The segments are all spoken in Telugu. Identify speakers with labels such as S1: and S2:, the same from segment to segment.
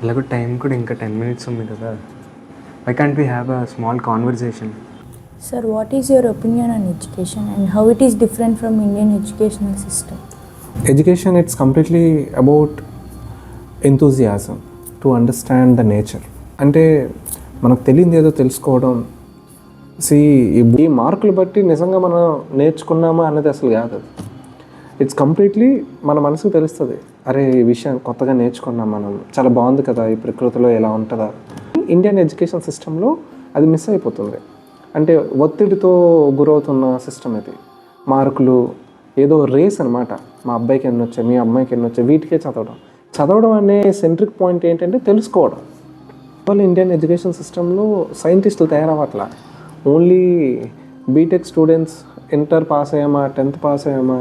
S1: ఎలాగో టైం కూడా ఇంకా 10 minutes ఉంది కదా. Why can't we have a small conversation?
S2: Sir, what is your opinion on education and how it is different from Indian educational system?
S3: Education, it's completely about enthusiasm to understand the nature. అంటే మనకు తెలియదు ఏదో తెలుసుకోవడం. ఈ మార్కులు బట్టి నిజంగా మనం నేర్చుకున్నామా అన్నది అసలు కాదు. ఇట్స్ కంప్లీట్లీ మన మనసుకు తెలుస్తుంది. అరే ఈ విషయం కొత్తగా నేర్చుకున్నాం మనం, చాలా బాగుంది కదా, ఈ ప్రకృతిలో ఎలా ఉంటుందా. ఇండియన్ ఎడ్యుకేషన్ సిస్టంలో అది మిస్ అయిపోతుంది. అంటే ఒత్తిడితో గురవుతున్న సిస్టమ్ ఇది. మార్కులు ఏదో రేస్ అనమాట. మా అబ్బాయికి ఎన్ని వచ్చాయి, మీ అమ్మాయికి ఎన్ని వచ్చాయి, వీటికే చదవడం అనే సెంట్రిక్ పాయింట్ ఏంటంటే తెలుసుకోవడం. వాళ్ళు ఇండియన్ ఎడ్యుకేషన్ సిస్టంలో సైంటిస్టులు తయారవ్వట్లా. Only B Tech students inter pass అయ్యామా, 10th పాస్ అయ్యామా,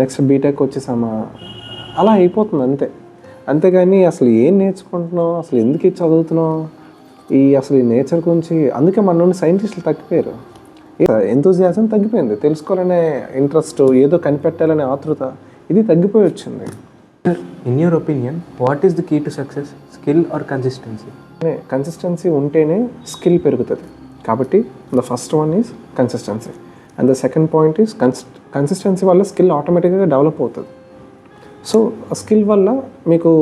S3: నెక్స్ట్ బీటెక్ వచ్చేసామా, అలా అయిపోతుంది అంతే. అంతేగాని అసలు ఏం నేర్చుకుంటున్నావు, అసలు ఎందుకు చదువుతున్నావు, అసలు ఈ నేచర్ గురించి. అందుకే మన నుండి సైంటిస్టులు తగ్గిపోయారు. ఎంతూజియాజం తగ్గిపోయింది. తెలుసుకోవాలనే ఇంట్రెస్ట్, ఏదో కనిపెట్టాలనే ఆతృత, ఇది తగ్గిపోయి వచ్చింది.
S1: In your opinion, what is the key to success? Skill or consistency?
S3: Consistency ఉంటేనే స్కిల్ పెరుగుతుంది. కాబట్టి the first one is consistency and the second point is consistency వల్ల స్కిల్ ఆటోమేటిక్గా డెవలప్ అవుతుంది. సో ఆ స్కిల్ వల్ల మీకు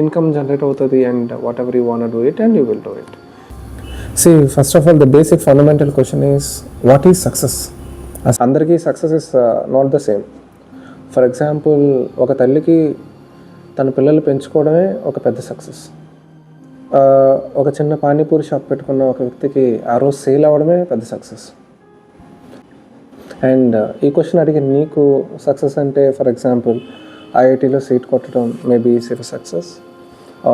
S3: ఇన్కమ్ జనరేట్ అవుతుంది and what ever you want do it and you will do it. See, first of all, the basic fundamental question is, what is success? అందరికీ success is not the same. For example, ఒక తల్లికి తన పిల్లలు పెంచుకోవడమే ఒక పెద్ద సక్సెస్. ఒక చిన్న పానీపూరి షాప్ పెట్టుకున్న ఒక వ్యక్తికి ఆ రోజు సేల్ అవ్వడమే పెద్ద సక్సెస్. అండ్ ఈ క్వశ్చన్ అడిగి నీకు సక్సెస్ అంటే, ఫర్ ఎగ్జాంపుల్, ఐఐటీలో సీట్ కొట్టడం maybe is your success,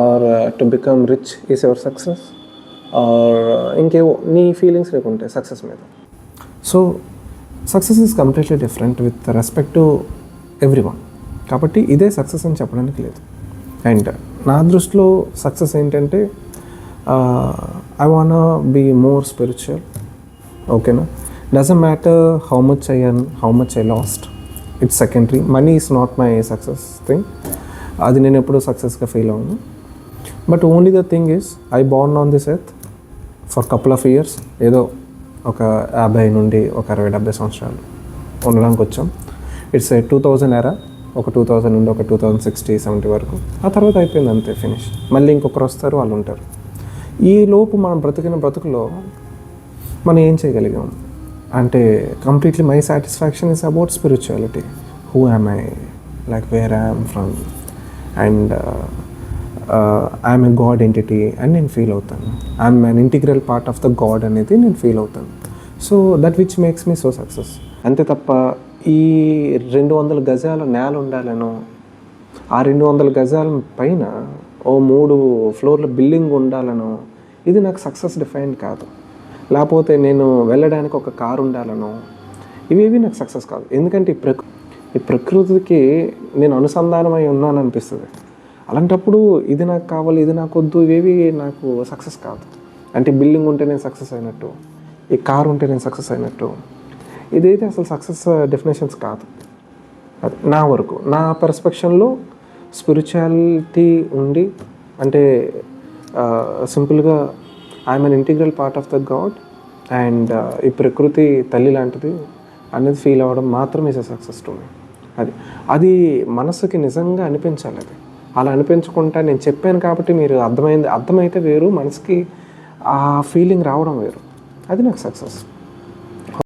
S3: or to become rich is your success, or ఇంకేవో నీ ఫీలింగ్స్ లేకుంటాయి సక్సెస్ మీద. So success is completely different with respect to everyone. కాబట్టి ఇదే సక్సెస్ అని చెప్పడానికి లేదు. అండ్ నా దృష్టిలో సక్సెస్ ఏంటంటే, I want be more spiritual. ఓకేనా? Doesn't matter how much I earn, how much I lost, it's secondary. Money is not my success thing. అది నేను ఎప్పుడూ సక్సెస్గా ఫీల్ అవ్వను. But only the thing is, I born on this earth for couple of years. ఏదో ఒక 50 నుండి ఒక 60-70 సంవత్సరాలు ఉండడానికి వచ్చాం. ఇట్స్ 2000 ఎరా, ఒక 2000 నుండి ఒక 2060-70 వరకు. ఆ తర్వాత అయిపోయింది అంతే, ఫినిష్. మళ్ళీ ఇంకొకరు వస్తారు, వాళ్ళు ఉంటారు. ఈ లోపు మనం బ్రతుకులో మనం ఏం చేయగలిగాం అంటే, completely my satisfaction is about spirituality. Who am I, like where I am from, and I'm a God entity అని నేను ఫీల్ అవుతాను. I'm an integral part of the God అనేది నేను ఫీల్ అవుతాను. So that which makes me so success. అంతే తప్ప ఈ 200 గజాల నేల ఉండాలనో, ఆ 200 గజాల పైన ఓ 3 ఫ్లోర్ల బిల్డింగ్ ఉండాలనో, ఇది నాకు సక్సెస్ డిఫైన్ కాదు. లేకపోతే నేను వెళ్ళడానికి ఒక కారు ఉండాలనో, ఇవేవి నాకు సక్సెస్ కాదు. ఎందుకంటే ఈ ప్రకృతికి నేను అనుసంధానమై ఉన్నాను అనిపిస్తుంది. అలాంటప్పుడు ఇది నాకు కావాలి, ఇది నాకు వద్దు, ఇవేవి నాకు సక్సెస్ కాదు. అంటే బిల్డింగ్ ఉంటే నేను సక్సెస్ అయినట్టు, ఈ కారు ఉంటే నేను సక్సెస్ అయినట్టు, ఇదైతే అసలు సక్సెస్ డెఫినేషన్స్ కాదు. అది నా వరకు, నా పర్స్పెక్షన్లో స్పిరిచువాలిటీ ఉండి, అంటే సింపుల్గా I'm an integral part of the God and ఈ ప్రకృతి తల్లి లాంటిది అనేది ఫీల్ అవ్వడం మాత్రం is a success to me. అది మనసుకి నిజంగా అనిపించాలి. అది అలా అనిపించకుండా నేను చెప్పాను కాబట్టి మీరు అర్థమైతే వేరు, మనసుకి ఆ ఫీలింగ్ రావడం వేరు. అది నాకు సక్సెస్.